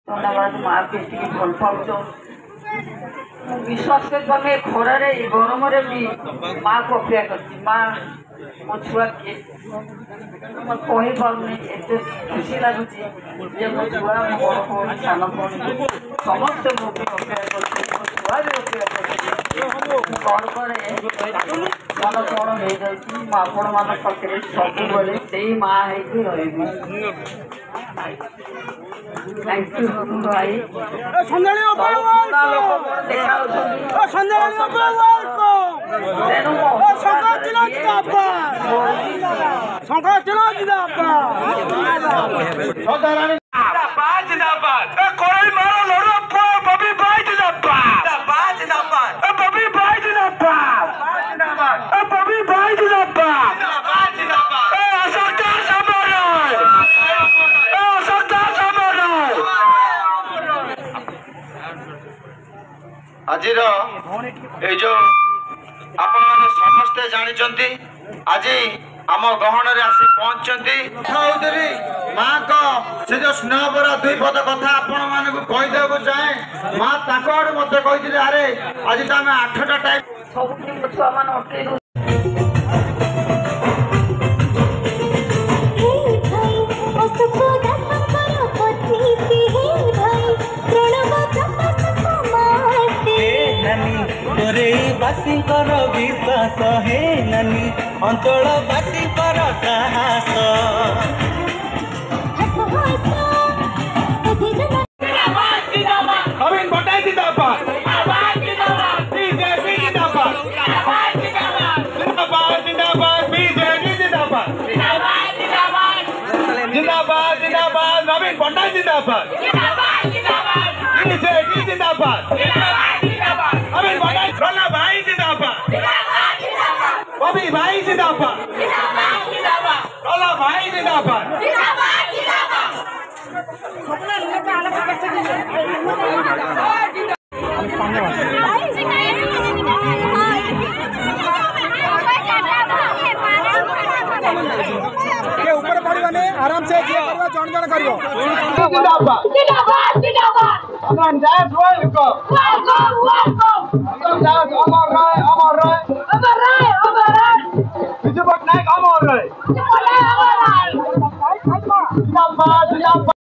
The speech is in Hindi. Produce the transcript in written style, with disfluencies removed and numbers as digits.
धन्यवाद माँ के भल पाच विश्वास कर खरार गरम भी माँ को अपेक्षा कर माँ मो छुआ किए कही पारे एत खुशी लगुच मो छुआ मो बड़ भौणी सान भौणी समस्ते मो अपेक्षा कर छुआ भी अपेक्षा कर मन कौन हो जाती आपण मान पाखे सब से माँ हो रही। थैंक यू भाई आज जो आपण मैंने समस्ते जानी आज आम गहन आसी पहुंचती माँ को से जो स्नेह भरा दुई पद कथा आपण मान कहीदेक चाहे माँ ताक आड़ मत कही अरे आज तो आम 8टा टाइम सब छुआ मान अटके बासीकर विश्वास हे नानी अंचल बासीकर साहस नवीन पटनायक जिंदाबाद बीजेपी जिंदाबाद जिंदाबाद जिंदाबाद बीजेपी जिंदाबाद जिंदाबाद जिंदाबाद नवीन पटनायक जिंदाबाद बीजेपी जिंदाबाद नवीन पटनायक रोला भाई जिंदाबाद बॉबी भाई जिंदाबाद रोला भाई जिंदाबाद ऊपर पड़े आराम से जन जन कर विजय पटनायक अमर राय